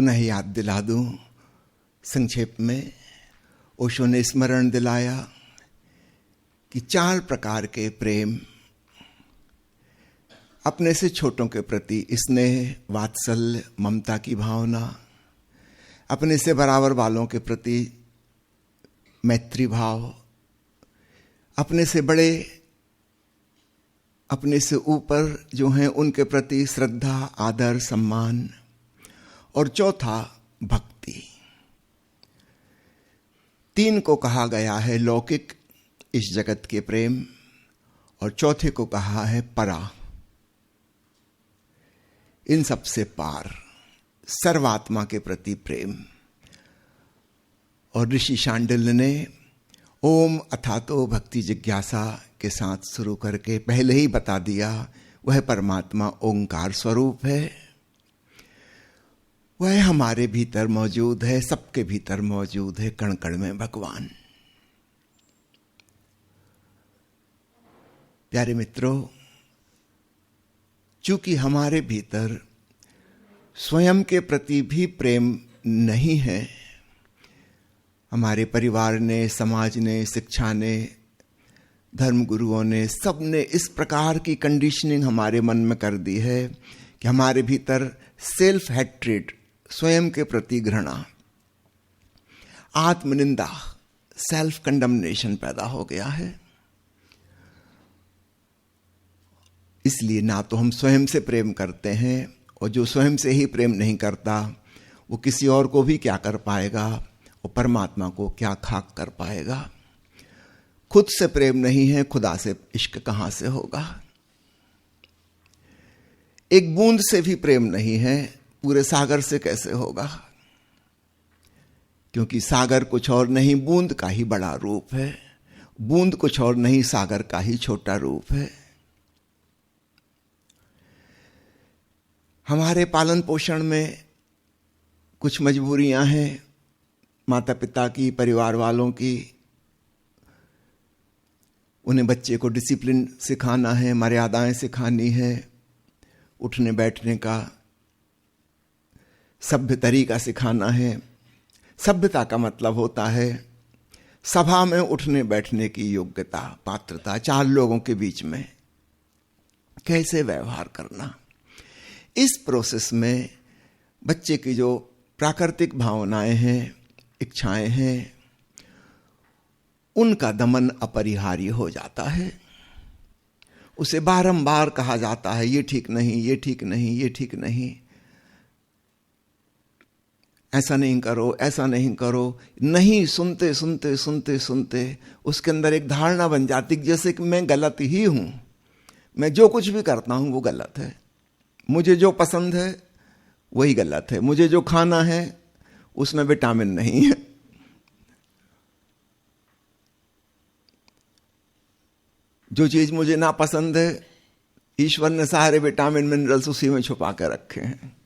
पुनः याद दिला दूं संक्षेप में। ओशो ने स्मरण दिलाया कि 4 प्रकार के प्रेम, अपने से छोटों के प्रति स्नेह, वात्सल्य, ममता की भावना, अपने से बराबर वालों के प्रति मैत्री भाव, अपने से बड़े, अपने से ऊपर जो हैं उनके प्रति श्रद्धा, आदर, सम्मान, और चौथा भक्ति। 3 को कहा गया है लौकिक, इस जगत के प्रेम, और चौथे को कहा है परा, इन सब से पार, सर्वात्मा के प्रति प्रेम। और ऋषि शांडिल्य ने ओम अथातो भक्ति जिज्ञासा के साथ शुरू करके पहले ही बता दिया, वह परमात्मा ओंकार स्वरूप है, वह हमारे भीतर मौजूद है, सबके भीतर मौजूद है, कण कण में भगवान। प्यारे मित्रों, चूंकि हमारे भीतर स्वयं के प्रति भी प्रेम नहीं है, हमारे परिवार ने, समाज ने, शिक्षा ने, धर्म गुरुओं ने, सब ने इस प्रकार की कंडीशनिंग हमारे मन में कर दी है कि हमारे भीतर सेल्फ हैट्रेड, स्वयं के प्रति घृणा, आत्मनिंदा, सेल्फ कंडमनेशन पैदा हो गया है। इसलिए ना तो हम स्वयं से प्रेम करते हैं, और जो स्वयं से ही प्रेम नहीं करता वो किसी और को भी क्या कर पाएगा, वो परमात्मा को क्या खाक कर पाएगा। खुद से प्रेम नहीं है, खुदा से इश्क कहां से होगा। एक बूंद से भी प्रेम नहीं है, पूरे सागर से कैसे होगा। क्योंकि सागर कुछ और नहीं, बूंद का ही बड़ा रूप है, बूंद कुछ और नहीं, सागर का ही छोटा रूप है। हमारे पालन पोषण में कुछ मजबूरियां हैं, माता पिता की, परिवार वालों की। उन्हें बच्चे को डिसिप्लिन सिखाना है, मर्यादाएं सिखानी है, उठने बैठने का सभ्य तरीका सिखाना है। सभ्यता का मतलब होता है सभा में उठने बैठने की योग्यता, पात्रता, 4 लोगों के बीच में कैसे व्यवहार करना। इस प्रोसेस में बच्चे की जो प्राकृतिक भावनाएं हैं, इच्छाएं हैं, उनका दमन अपरिहार्य हो जाता है। उसे बारंबार कहा जाता है ये ठीक नहीं, ये ठीक नहीं, ये ठीक नहीं, ऐसा नहीं करो, ऐसा नहीं करो। नहीं सुनते सुनते सुनते सुनते उसके अंदर एक धारणा बन जाती जैसे कि मैं गलत ही हूं, मैं जो कुछ भी करता हूं वो गलत है, मुझे जो पसंद है वही गलत है, मुझे जो खाना है उसमें विटामिन नहीं है। जो चीज मुझे ना पसंद है, ईश्वर ने सारे विटामिन मिनरल्स उसी में छुपा के रखे हैं।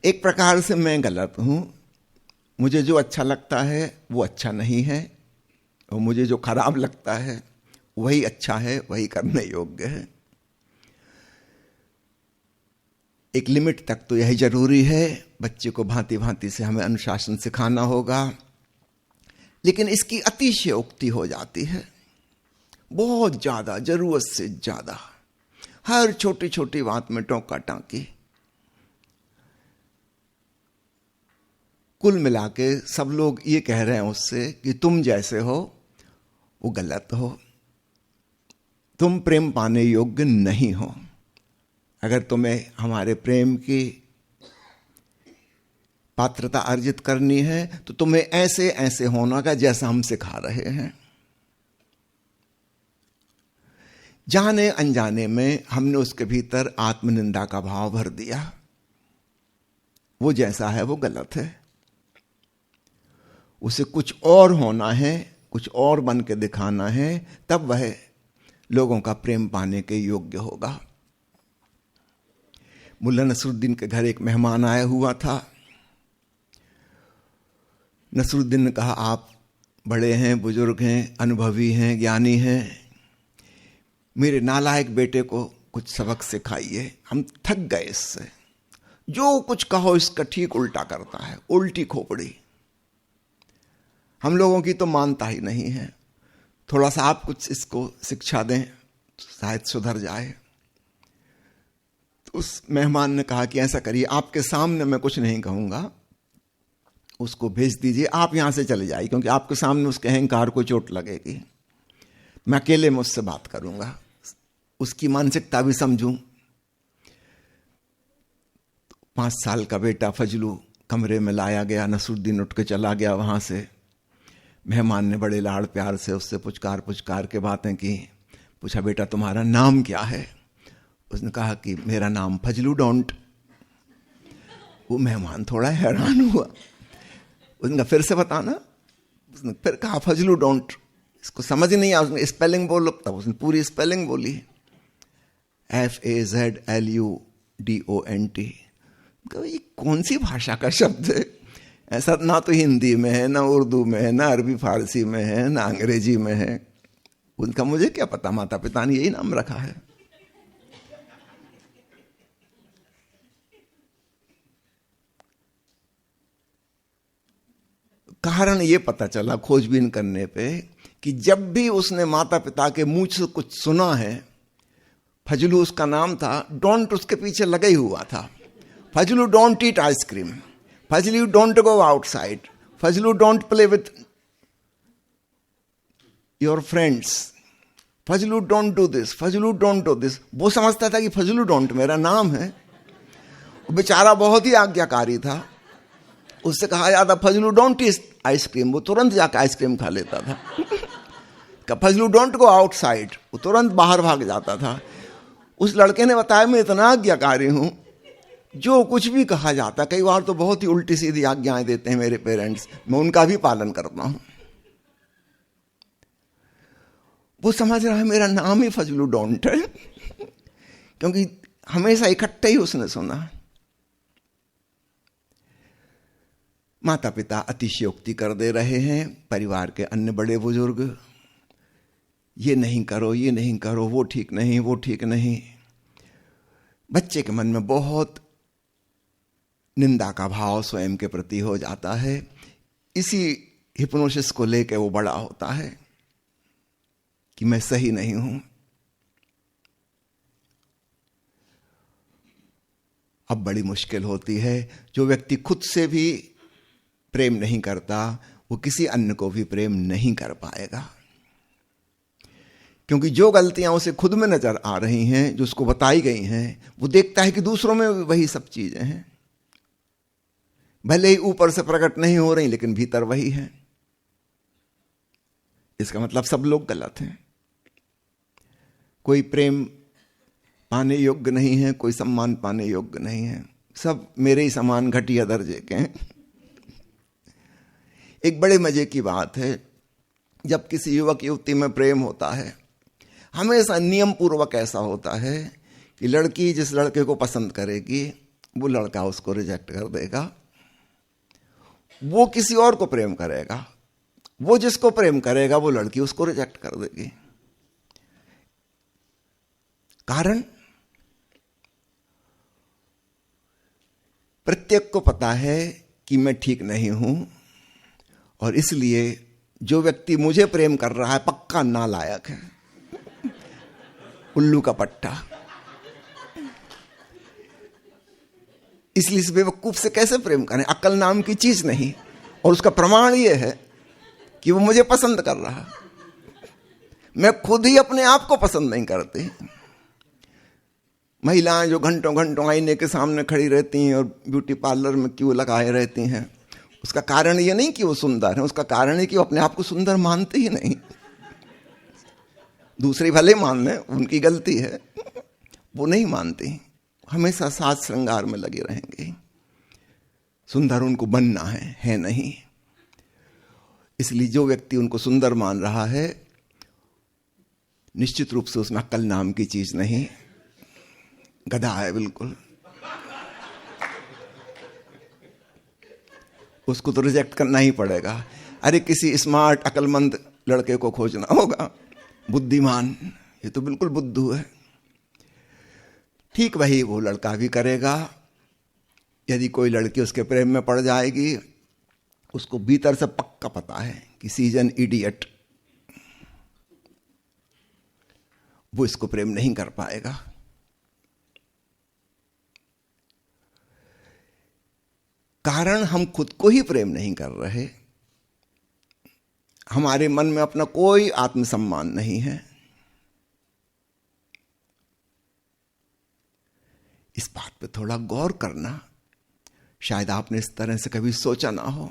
एक प्रकार से मैं गलत हूं, मुझे जो अच्छा लगता है वो अच्छा नहीं है, और मुझे जो खराब लगता है वही अच्छा है, वही करने योग्य है। एक लिमिट तक तो यही जरूरी है, बच्चे को भांति भांति से हमें अनुशासन सिखाना होगा, लेकिन इसकी अतिशयोक्ति हो जाती है, बहुत ज्यादा, जरूरत से ज्यादा, हर छोटी छोटी बात में टोका टांकी। कुल मिला के सब लोग ये कह रहे हैं उससे कि तुम जैसे हो वो गलत हो, तुम प्रेम पाने योग्य नहीं हो। अगर तुम्हें हमारे प्रेम की पात्रता अर्जित करनी है तो तुम्हें ऐसे ऐसे होना का जैसा हम सिखा रहे हैं। जाने अनजाने में हमने उसके भीतर आत्मनिंदा का भाव भर दिया, वो जैसा है वो गलत है, उसे कुछ और होना है, कुछ और बन के दिखाना है, तब वह लोगों का प्रेम पाने के योग्य होगा। मुल्ला नसरुद्दीन के घर एक मेहमान आया हुआ था। नसरुद्दीन ने कहा, आप बड़े हैं, बुजुर्ग हैं, अनुभवी हैं, ज्ञानी हैं, मेरे नालायक बेटे को कुछ सबक सिखाइए, हम थक गए इससे। जो कुछ कहो इसका ठीक उल्टा करता है, उल्टी खोपड़ी। हम लोगों की तो मानता ही नहीं है। थोड़ा सा आप कुछ इसको शिक्षा दें, शायद सुधर जाए। तो उस मेहमान ने कहा कि ऐसा करिए, आपके सामने मैं कुछ नहीं कहूंगा, उसको भेज दीजिए, आप यहां से चले जाइए, क्योंकि आपके सामने उसके अहंकार को चोट लगेगी। मैं अकेले में उससे बात करूंगा, उसकी मानसिकता भी समझूं। 5 साल का बेटा फजलू कमरे में लाया गया, नसरुद्दीन उठ के चला गया वहां से। मेहमान ने बड़े लाड़ प्यार से उससे पुचकार के बातें की। पूछा, बेटा तुम्हारा नाम क्या है? उसने कहा कि मेरा नाम फजलू डोंट। वो मेहमान थोड़ा हैरान हुआ। उसने कहा फिर से बताना। उसने फिर कहा फजलू डोंट। इसको समझ नहीं आया, उसने स्पेलिंग बोलो, तब उसने पूरी स्पेलिंग बोली, FAZLUDONT। ये कौन सी भाषा का शब्द है? ऐसा ना तो हिंदी में है, ना उर्दू में है, ना अरबी फारसी में है, ना अंग्रेजी में है। उनका मुझे क्या पता, माता पिता ने यही नाम रखा है। कारण ये पता चला खोजबीन करने पे कि जब भी उसने माता पिता के मुंह से कुछ सुना है, फजलू उसका नाम था, डोंट उसके पीछे लगा ही हुआ था। Fazlu don't eat ice cream, Fazlu don't go outside, Fazlu don't play with your friends, Fazlu don't do this, Fazlu don't do this. वो समझता था कि फजलू डोंट मेरा नाम है। वो बेचारा बहुत ही आज्ञाकारी था। उससे कहा जाता फजलू डोंट ईट आइसक्रीम, वो तुरंत जाकर आइसक्रीम खा लेता था। फजलू डोंट गो आउटसाइड, वो तुरंत बाहर भाग जाता था। उस लड़के ने बताया, मैं इतना आज्ञाकारी हूं, जो कुछ भी कहा जाता, कई बार तो बहुत ही उल्टी सीधी आज्ञाएं देते हैं मेरे पेरेंट्स, मैं उनका भी पालन करता हूं। वो समझ रहा है मेरा नाम ही फजलू डोंट है, क्योंकि हमेशा इकट्ठे ही उसने सुना। माता पिता अतिशयोक्ति कर दे रहे हैं, परिवार के अन्य बड़े बुजुर्ग, ये नहीं करो, ये नहीं करो, वो ठीक नहीं, वो ठीक नहीं। बच्चे के मन में बहुत निंदा का भाव स्वयं के प्रति हो जाता है। इसी हिप्नोसिस को लेकर वो बड़ा होता है कि मैं सही नहीं हूं। अब बड़ी मुश्किल होती है। जो व्यक्ति खुद से भी प्रेम नहीं करता, वो किसी अन्य को भी प्रेम नहीं कर पाएगा, क्योंकि जो गलतियां उसे खुद में नजर आ रही हैं, जो उसको बताई गई हैं, वो देखता है कि दूसरों में भी वही सब चीजें हैं। भले ही ऊपर से प्रकट नहीं हो रही, लेकिन भीतर वही है। इसका मतलब सब लोग गलत हैं। कोई प्रेम पाने योग्य नहीं है, कोई सम्मान पाने योग्य नहीं है, सब मेरे ही समान घटिया दर्जे के हैं। एक बड़े मजे की बात है, जब किसी युवक युवती में प्रेम होता है, हमेशा नियम पूर्वक ऐसा होता है कि लड़की जिस लड़के को पसंद करेगी, वो लड़का उसको रिजेक्ट कर देगा। वो किसी और को प्रेम करेगा, वो जिसको प्रेम करेगा, वो लड़की उसको रिजेक्ट कर देगी। कारण प्रत्येक को पता है कि मैं ठीक नहीं हूं, और इसलिए जो व्यक्ति मुझे प्रेम कर रहा है पक्का नालायक है, उल्लू का पट्टा। इसलिए इस बेवकूफ से कैसे प्रेम करें? अक्ल नाम की चीज नहीं, और उसका प्रमाण यह है कि वो मुझे पसंद कर रहा। मैं खुद ही अपने आप को पसंद नहीं करती। महिलाएं जो घंटों घंटों आईने के सामने खड़ी रहती हैं और ब्यूटी पार्लर में क्यों लगाए रहती हैं, उसका कारण ये नहीं कि वो सुंदर है, उसका कारण है कि वो अपने आप को सुंदर मानते ही नहीं। दूसरे भले मान लें, उनकी गलती है, वो नहीं मानती। हमेशा साज श्रृंगार में लगे रहेंगे। सुंदर उनको बनना है नहीं। इसलिए जो व्यक्ति उनको सुंदर मान रहा है, निश्चित रूप से उसमें अक्ल नाम की चीज नहीं, गधा है बिल्कुल। उसको तो रिजेक्ट करना ही पड़ेगा। अरे किसी स्मार्ट अक्लमंद लड़के को खोजना होगा, बुद्धिमान, ये तो बिल्कुल बुद्धू है। ठीक वही वो लड़का भी करेगा। यदि कोई लड़की उसके प्रेम में पड़ जाएगी, उसको भीतर से पक्का पता है कि शी इज एन इडियट, वो इसको प्रेम नहीं कर पाएगा। कारण हम खुद को ही प्रेम नहीं कर रहे, हमारे मन में अपना कोई आत्मसम्मान नहीं है। इस बात पे थोड़ा गौर करना, शायद आपने इस तरह से कभी सोचा ना हो।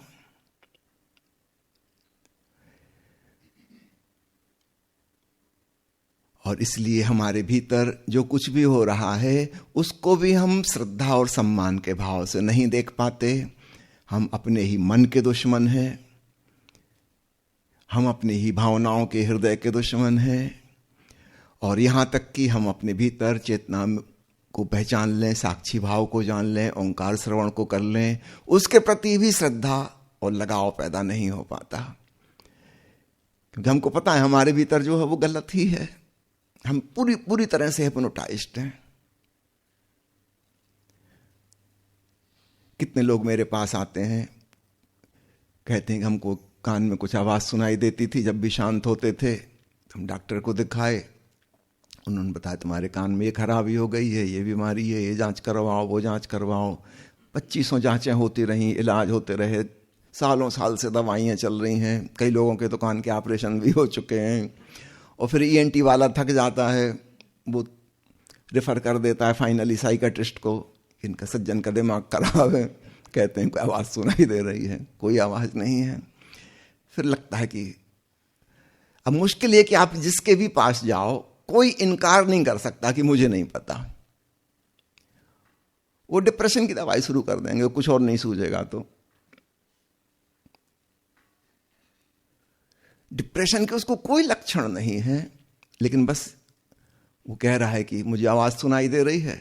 और इसलिए हमारे भीतर जो कुछ भी हो रहा है उसको भी हम श्रद्धा और सम्मान के भाव से नहीं देख पाते। हम अपने ही मन के दुश्मन हैं, हम अपनी ही भावनाओं के हृदय के दुश्मन हैं, और यहां तक कि हम अपने भीतर चेतना को पहचान लें, साक्षी भाव को जान लें, ओंकार श्रवण को कर लें, उसके प्रति भी श्रद्धा और लगाव पैदा नहीं हो पाता, क्योंकि हमको पता है हमारे भीतर जो है वो गलत ही है। हम पूरी तरह से हिप्नोटाइज्ड हैं। कितने लोग मेरे पास आते हैं, कहते हैं कि हमको कान में कुछ आवाज सुनाई देती थी जब भी शांत होते थे, हम डॉक्टर को दिखाए, उन्होंने बताया तुम्हारे कान में ये खराबी हो गई है, ये बीमारी है, ये जांच करवाओ, वो जांच करवाओ। 2500 जांचें होती रहीं, इलाज होते रहे, सालों साल से दवाइयाँ चल रही हैं, कई लोगों के तो कान के ऑपरेशन भी हो चुके हैं। और फिर ENT वाला थक जाता है, वो रेफर कर देता है फाइनली साइकेट्रिस्ट को, इनका सज्जन का दिमाग खराब है, कहते हैं कोई आवाज़ सुनाई दे रही है, कोई आवाज़ नहीं है। फिर लगता है कि अब मुश्किल ये कि आप जिसके भी पास जाओ, कोई इनकार नहीं कर सकता कि मुझे नहीं पता। वो डिप्रेशन की दवाई शुरू कर देंगे, कुछ और नहीं सूझेगा तो। डिप्रेशन के उसको कोई लक्षण नहीं है, लेकिन बस वो कह रहा है कि मुझे आवाज सुनाई दे रही है,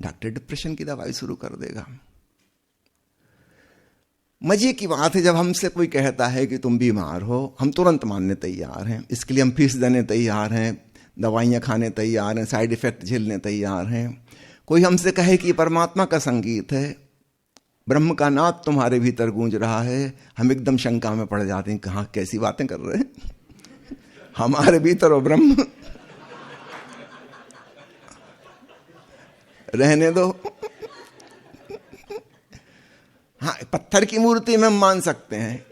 डॉक्टर डिप्रेशन की दवाई शुरू कर देगा। मजे की बात है, जब हमसे कोई कहता है कि तुम बीमार हो, हम तुरंत मानने तैयार हैं, इसके लिए हम फीस देने तैयार हैं, दवाइयाँ खाने तैयार हैं, साइड इफेक्ट झेलने तैयार हैं। कोई हमसे कहे कि परमात्मा का संगीत है, ब्रह्म का नाद तुम्हारे भीतर गूंज रहा है, हम एकदम शंका में पड़ जाते हैं, कहाँ कैसी बातें कर रहे हैं, हमारे भीतर हो ब्रह्म, रहने दो। हाँ, पत्थर की मूर्ति में हम मान सकते हैं,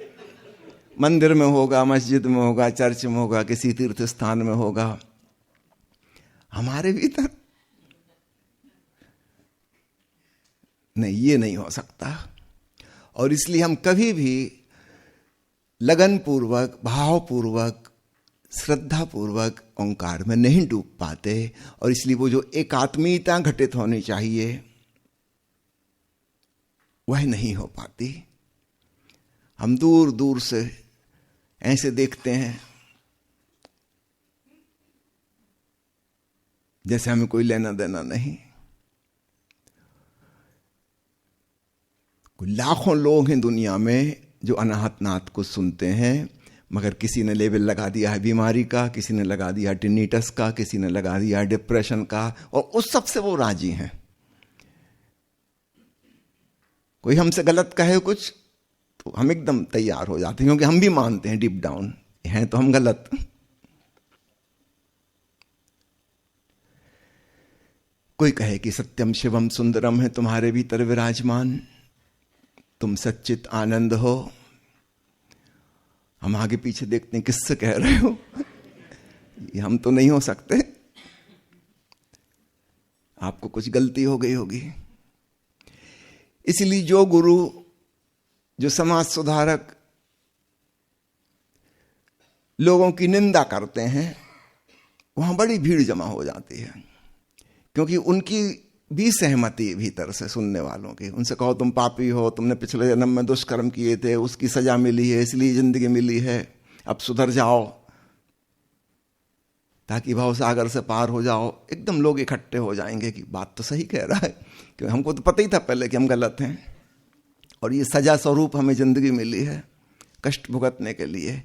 मंदिर में होगा, मस्जिद में होगा, चर्च में होगा, किसी तीर्थ स्थान में होगा, हमारे भीतर नहीं, ये नहीं हो सकता। और इसलिए हम कभी भी लगन पूर्वक, भाव पूर्वक, श्रद्धा पूर्वक ओंकार में नहीं डूब पाते, और इसलिए वो जो एकात्मीयता घटित होनी चाहिए वह नहीं हो पाती। हम दूर दूर से ऐसे देखते हैं जैसे हमें कोई लेना देना नहीं। लाखों लोग हैं दुनिया में जो अनाहत नाथ को सुनते हैं, मगर किसी ने लेबल लगा दिया है बीमारी का, किसी ने लगा दिया टिनिटस का, किसी ने लगा दिया डिप्रेशन का, और उस सब से वो राजी हैं। कोई हमसे गलत कहे कुछ तो हम एकदम तैयार हो जाते हैं, क्योंकि हम भी मानते हैं डीप डाउन हैं तो हम गलत। कोई कहे कि सत्यम शिवम सुंदरम है तुम्हारे भीतर विराजमान, तुम सच्चित आनंद हो, हम आगे पीछे देखते हैं किससे कह रहे हो, ये हम तो नहीं हो सकते, आपको कुछ गलती हो गई होगी। इसलिए जो गुरु, जो समाज सुधारक लोगों की निंदा करते हैं, वहां बड़ी भीड़ जमा हो जाती है, क्योंकि उनकी भी सहमति भीतर से सुनने वालों की। उनसे कहो तुम पापी हो, तुमने पिछले जन्म में दुष्कर्म किए थे, उसकी सजा मिली है, इसलिए जिंदगी मिली है, अब सुधर जाओ ताकि भाव सागर से पार हो जाओ। एकदम लोग इकट्ठे हो जाएंगे कि बात तो सही कह रहा है, क्योंकि हमको तो पता ही था पहले कि हम गलत हैं, और ये सजा स्वरूप हमें जिंदगी मिली है कष्ट भुगतने के लिए,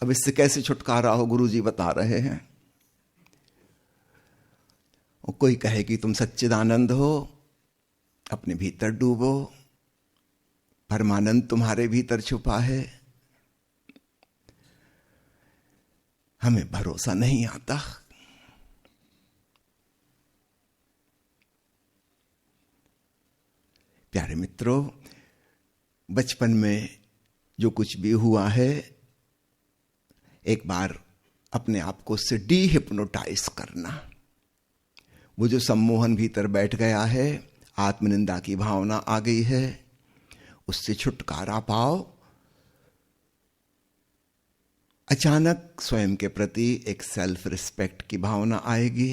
अब इससे कैसे छुटकारा हो गुरुजी बता रहे हैं। और कोई कहे कि तुम सच्चिदानंद हो, अपने भीतर डूबो, परमानंद तुम्हारे भीतर छुपा है। हमें भरोसा नहीं आता। प्यारे मित्रों, बचपन में जो कुछ भी हुआ है, एक बार अपने आप को उससे डीहिप्नोटाइज करना। वो जो सम्मोहन भीतर बैठ गया है, आत्मनिंदा की भावना आ गई है, उससे छुटकारा पाओ। अचानक स्वयं के प्रति एक सेल्फ रिस्पेक्ट की भावना आएगी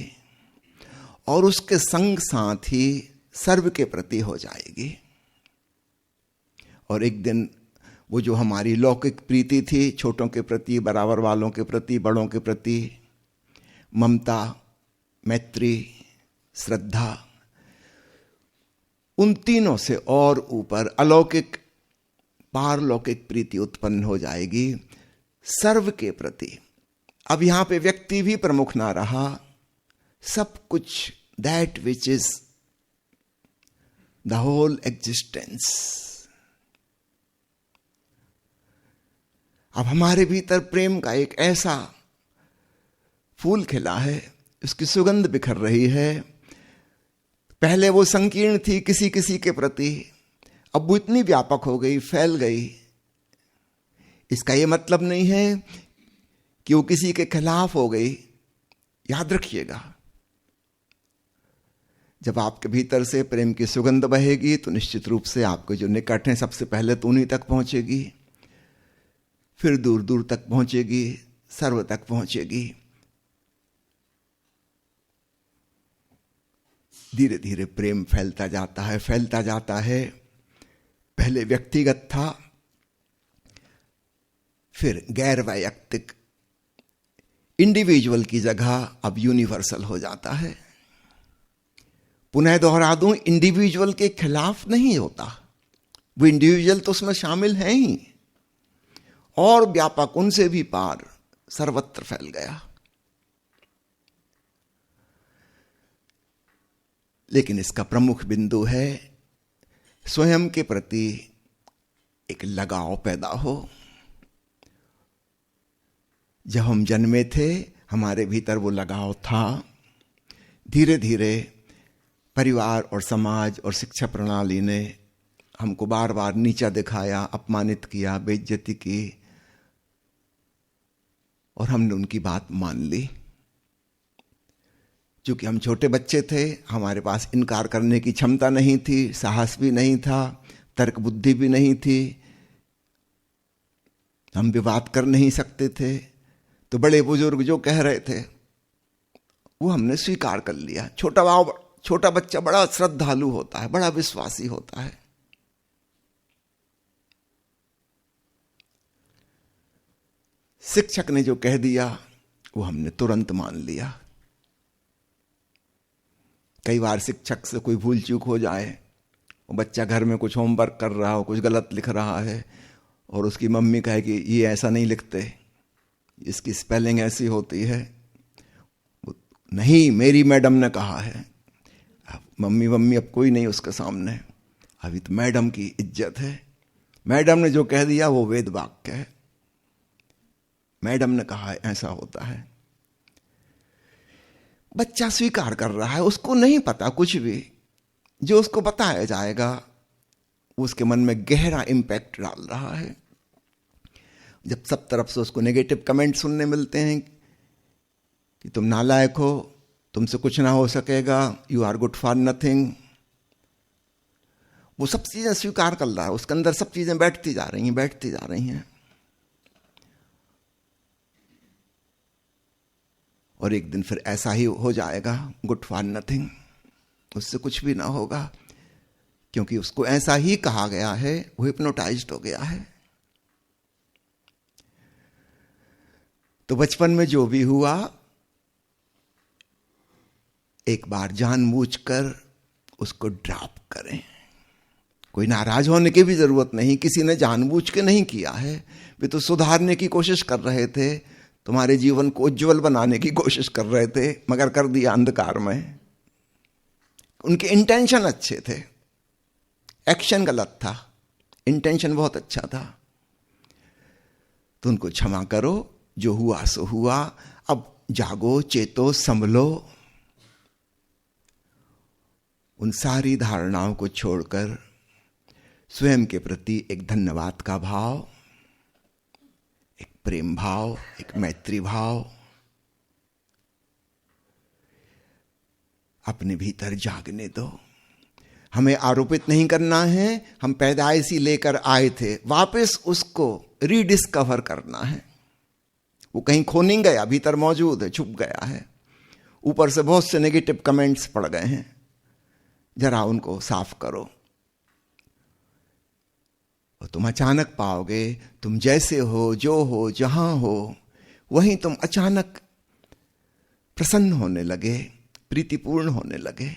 और उसके संग साथ ही सर्व के प्रति हो जाएगी। और एक दिन वो जो हमारी लौकिक प्रीति थी, छोटों के प्रति, बराबर वालों के प्रति, बड़ों के प्रति, ममता, मैत्री, श्रद्धा, उन तीनों से और ऊपर अलौकिक पारलौकिक प्रीति उत्पन्न हो जाएगी सर्व के प्रति। अब यहां पे व्यक्ति भी प्रमुख ना रहा, सब कुछ, that which is the whole existence. अब हमारे भीतर प्रेम का एक ऐसा फूल खिला है, उसकी सुगंध बिखर रही है। पहले वो संकीर्ण थी किसी किसी के प्रति, अब वो इतनी व्यापक हो गई, फैल गई। इसका ये मतलब नहीं है कि वो किसी के खिलाफ हो गई। याद रखिएगा, जब आपके भीतर से प्रेम की सुगंध बहेगी तो निश्चित रूप से आपके जो निकट हैं सबसे पहले तो उन्हीं तक पहुंचेगी, फिर दूर दूर तक पहुंचेगी, सर्व तक पहुंचेगी। धीरे धीरे प्रेम फैलता जाता है, फैलता जाता है। पहले व्यक्तिगत था, फिर गैर वैयक्तिक, इंडिविजुअल की जगह अब यूनिवर्सल हो जाता है। पुनः दोहरा दूं, इंडिविजुअल के खिलाफ नहीं होता, वो इंडिविजुअल तो उसमें शामिल है ही, और व्यापक, उनसे भी पार, सर्वत्र फैल गया। लेकिन इसका प्रमुख बिंदु है स्वयं के प्रति एक लगाव पैदा हो। जब हम जन्मे थे हमारे भीतर वो लगाव था। धीरे धीरे परिवार और समाज और शिक्षा प्रणाली ने हमको बार बार नीचा दिखाया, अपमानित किया, बेइज्जती की, और हमने उनकी बात मान ली। क्योंकि हम छोटे बच्चे थे, हमारे पास इनकार करने की क्षमता नहीं थी, साहस भी नहीं था, तर्क बुद्धि भी नहीं थी, हम विवाद कर नहीं सकते थे। तो बड़े बुजुर्ग जो कह रहे थे वो हमने स्वीकार कर लिया। छोटा बच्चा बड़ा श्रद्धालु होता है, बड़ा विश्वासी होता है। शिक्षक ने जो कह दिया वो हमने तुरंत मान लिया। कई बार शिक्षक से कोई भूल चूक हो जाए, वो बच्चा घर में कुछ होमवर्क कर रहा हो, कुछ गलत लिख रहा है, और उसकी मम्मी कहे कि ये ऐसा नहीं लिखते, इसकी स्पेलिंग ऐसी होती है। नहीं, मेरी मैडम ने कहा है। मम्मी अब कोई नहीं उसके सामने, अभी तो मैडम की इज्जत है। मैडम ने जो कह दिया वो वेद वाक्य है, मैडम ने कहा है, ऐसा होता है। बच्चा स्वीकार कर रहा है, उसको नहीं पता कुछ भी। जो उसको बताया जाएगा उसके मन में गहरा इंपैक्ट डाल रहा है। जब सब तरफ से उसको नेगेटिव कमेंट सुनने मिलते हैं कि तुम नालायक हो, तुमसे कुछ ना हो सकेगा, you are good for nothing, वो सब चीजें स्वीकार कर रहा है। उसके अंदर सब चीजें बैठती जा रही हैं। और एक दिन फिर ऐसा ही हो जाएगा, गुड फॉर नथिंग, उससे कुछ भी ना होगा, क्योंकि उसको ऐसा ही कहा गया है, वो हिप्नोटाइज्ड हो गया है। तो बचपन में जो भी हुआ, एक बार जानबूझकर उसको ड्रॉप करें। कोई नाराज होने की भी जरूरत नहीं, किसी ने जानबूझ के नहीं किया है, वे तो सुधारने की कोशिश कर रहे थे, तुम्हारे जीवन को उज्जवल बनाने की कोशिश कर रहे थे, मगर कर दिया अंधकार में। उनके इंटेंशन अच्छे थे, एक्शन गलत था, इंटेंशन बहुत अच्छा था। तो उनको क्षमा करो, जो हुआ सो हुआ, अब जागो, चेतो, संभलो। उन सारी धारणाओं को छोड़कर स्वयं के प्रति एक धन्यवाद का भाव, एक प्रेम भाव, एक मैत्री भाव अपने भीतर जागने दो। हमें आरोपित नहीं करना है, हम पैदाइशी लेकर आए थे, वापस उसको रीडिस्कवर करना है। वो कहीं खो नहीं गया, भीतर मौजूद है, छुप गया है। ऊपर से बहुत से नेगेटिव कमेंट्स पड़ गए हैं, जरा उनको साफ करो और तुम अचानक पाओगे, तुम जैसे हो, जो हो, जहां हो, वहीं तुम अचानक प्रसन्न होने लगे, प्रीतिपूर्ण होने लगे।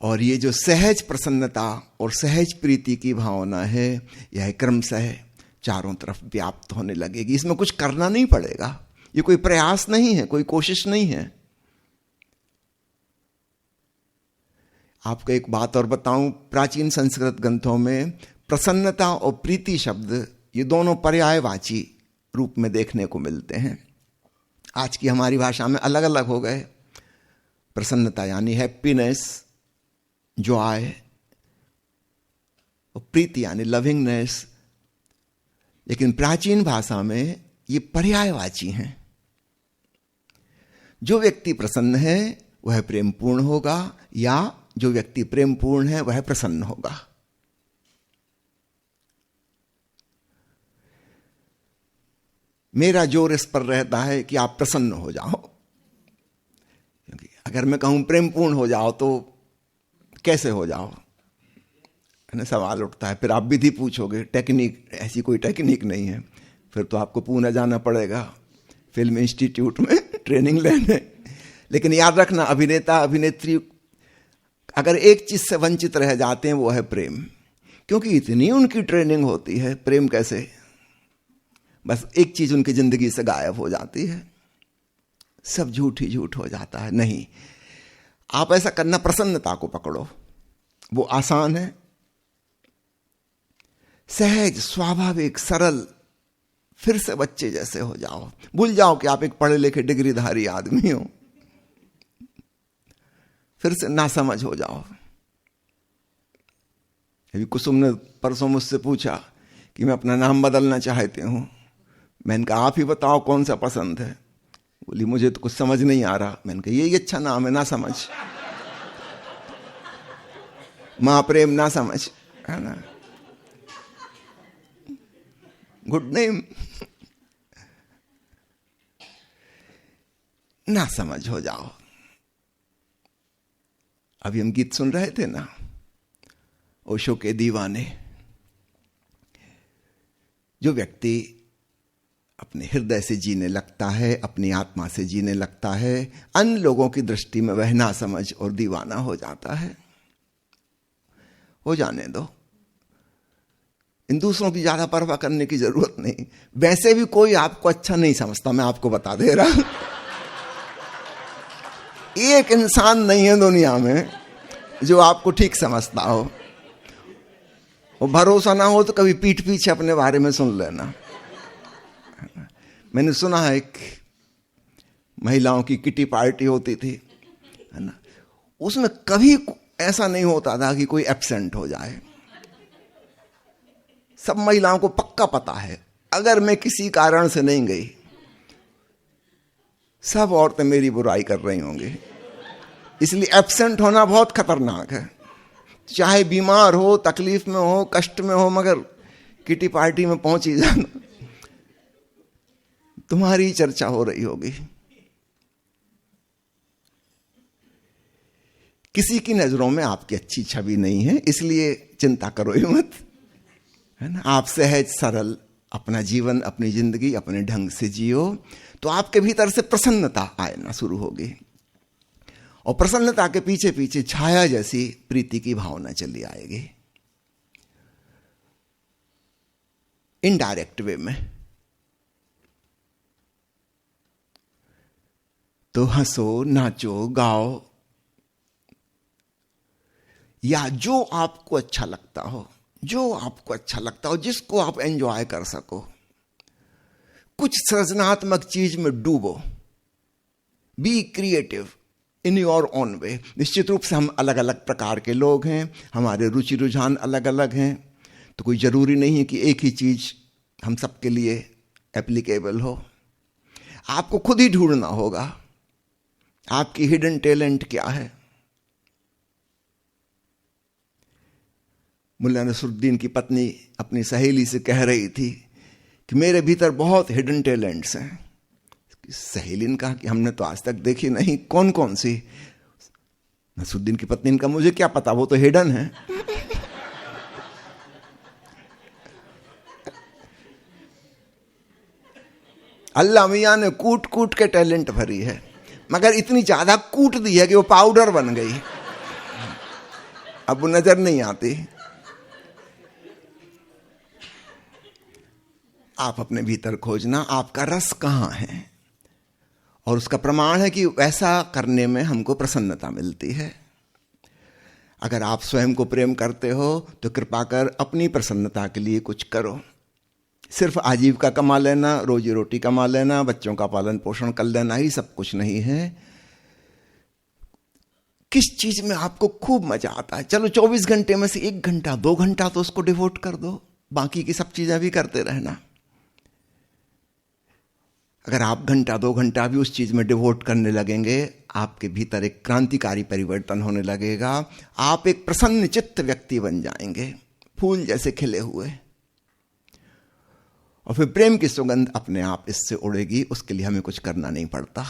और ये जो सहज प्रसन्नता और सहज प्रीति की भावना है, यह क्रमशः चारों तरफ व्याप्त होने लगेगी। इसमें कुछ करना नहीं पड़ेगा, ये कोई प्रयास नहीं है, कोई कोशिश नहीं है। आपको एक बात और बताऊं, प्राचीन संस्कृत ग्रंथों में प्रसन्नता और प्रीति शब्द ये दोनों पर्यायवाची रूप में देखने को मिलते हैं। आज की हमारी भाषा में अलग अलग हो गए। प्रसन्नता यानी हैप्पीनेस, जॉय, और प्रीति यानी लविंगनेस। लेकिन प्राचीन भाषा में ये पर्यायवाची हैं। जो व्यक्ति प्रसन्न है वह प्रेमपूर्ण होगा, या जो व्यक्ति प्रेमपूर्ण है वह प्रसन्न होगा। मेरा जोर इस पर रहता है कि आप प्रसन्न हो जाओ, क्योंकि अगर मैं कहूं प्रेमपूर्ण हो जाओ तो कैसे हो जाओ, सवाल उठता है। फिर आप विधि पूछोगे, टेक्निक, ऐसी कोई टेक्निक नहीं है। फिर तो आपको पुणे जाना पड़ेगा फिल्म इंस्टीट्यूट में ट्रेनिंग लेने। लेकिन याद रखना, अभिनेता अभिनेत्री अगर एक चीज से वंचित रह जाते हैं वो है प्रेम, क्योंकि इतनी उनकी ट्रेनिंग होती है। प्रेम कैसे, बस एक चीज उनकी जिंदगी से गायब हो जाती है, सब झूठ ही झूठ हो जाता है। नहीं, आप ऐसा करना, प्रसन्नता को पकड़ो, वो आसान है, सहज, स्वाभाविक, सरल। फिर से बच्चे जैसे हो जाओ, भूल जाओ कि आप एक पढ़े लिखे डिग्रीधारी आदमी हो, फिर से ना समझ हो जाओ। अभी कुसुम ने परसों मुझसे पूछा कि मैं अपना नाम बदलना चाहती हूं। मैंने कहा आप ही बताओ कौन सा पसंद है। बोली मुझे तो कुछ समझ नहीं आ रहा। मैंने कहा यही अच्छा नाम है, ना समझ, मां प्रेम ना समझ, है ना, गुड नेम। ना समझ हो जाओ। अभी हम गीत सुन रहे थे ना, ओशो के दीवाने। जो व्यक्ति अपने हृदय से जीने लगता है, अपनी आत्मा से जीने लगता है, अन्य लोगों की दृष्टि में वह ना समझ और दीवाना हो जाता है। हो जाने दो, इन दूसरों की ज्यादा परवाह करने की जरूरत नहीं। वैसे भी कोई आपको अच्छा नहीं समझता, मैं आपको बता दे रहा। एक इंसान नहीं है दुनिया में जो आपको ठीक समझता हो। और भरोसा ना हो तो कभी पीठ पीछे अपने बारे में सुन लेना। मैंने सुना है एक महिलाओं की किटी पार्टी होती थी, है ना, उसमें कभी ऐसा नहीं होता था कि कोई एब्सेंट हो जाए। सब महिलाओं को पक्का पता है, अगर मैं किसी कारण से नहीं गई, सब औरतें मेरी बुराई कर रही होंगी। इसलिए एब्सेंट होना बहुत खतरनाक है। चाहे बीमार हो, तकलीफ में हो, कष्ट में हो, मगर किटी पार्टी में पहुंच ही जाना, तुम्हारी चर्चा हो रही होगी। किसी की नजरों में आपकी अच्छी छवि नहीं है, इसलिए चिंता करो ही मत, है ना। आप सहज सरल अपना जीवन, अपनी जिंदगी अपने ढंग से जियो, तो आपके भीतर से प्रसन्नता आना शुरू होगी। और प्रसन्नता के पीछे पीछे छाया जैसी प्रीति की भावना चली आएगी, इनडायरेक्ट वे में। तो हंसो, नाचो, गाओ, या जो आपको अच्छा लगता हो, जो आपको अच्छा लगता हो, जिसको आप एंजॉय कर सको, कुछ सृजनात्मक चीज में डूबो। Be creative in your own way. निश्चित रूप से हम अलग अलग प्रकार के लोग हैं, हमारे रुचि रुझान अलग अलग हैं, तो कोई जरूरी नहीं है कि एक ही चीज हम सबके लिए एप्लीकेबल हो। आपको खुद ही ढूंढना होगा आपकी हिडन टैलेंट क्या है। मुल्ला नसरुद्दीन की पत्नी अपनी सहेली से कह रही थी कि मेरे भीतर बहुत हिडन टैलेंट्स हैं। सहेली ने कहा कि हमने तो आज तक देखी नहीं, कौन कौन सी? नसरुद्दीन की पत्नी ने कहा मुझे क्या पता, वो तो हिडन है। अल्लाह मियां ने कूट कूट के टैलेंट भरी है, मगर इतनी ज्यादा कूट दी है कि वो पाउडर बन गई, अब वो नजर नहीं आती। आप अपने भीतर खोजना आपका रस कहां है, और उसका प्रमाण है कि वैसा करने में हमको प्रसन्नता मिलती है। अगर आप स्वयं को प्रेम करते हो तो कृपा कर अपनी प्रसन्नता के लिए कुछ करो। सिर्फ आजीविका कमा लेना, रोजी रोटी कमा लेना, बच्चों का पालन पोषण कर लेना ही सब कुछ नहीं है। किस चीज में आपको खूब मजा आता है, चलो 24 घंटे में से 1 घंटा 2 घंटा तो उसको डिवोट कर दो, बाकी की सब चीजें भी करते रहना। अगर आप घंटा 2 घंटा भी उस चीज में डिवोट करने लगेंगे, आपके भीतर एक क्रांतिकारी परिवर्तन होने लगेगा। आप एक प्रसन्न चित्त व्यक्ति बन जाएंगे, फूल जैसे खिले हुए, और फिर प्रेम की सुगंध अपने आप इससे उड़ेगी। उसके लिए हमें कुछ करना नहीं पड़ता।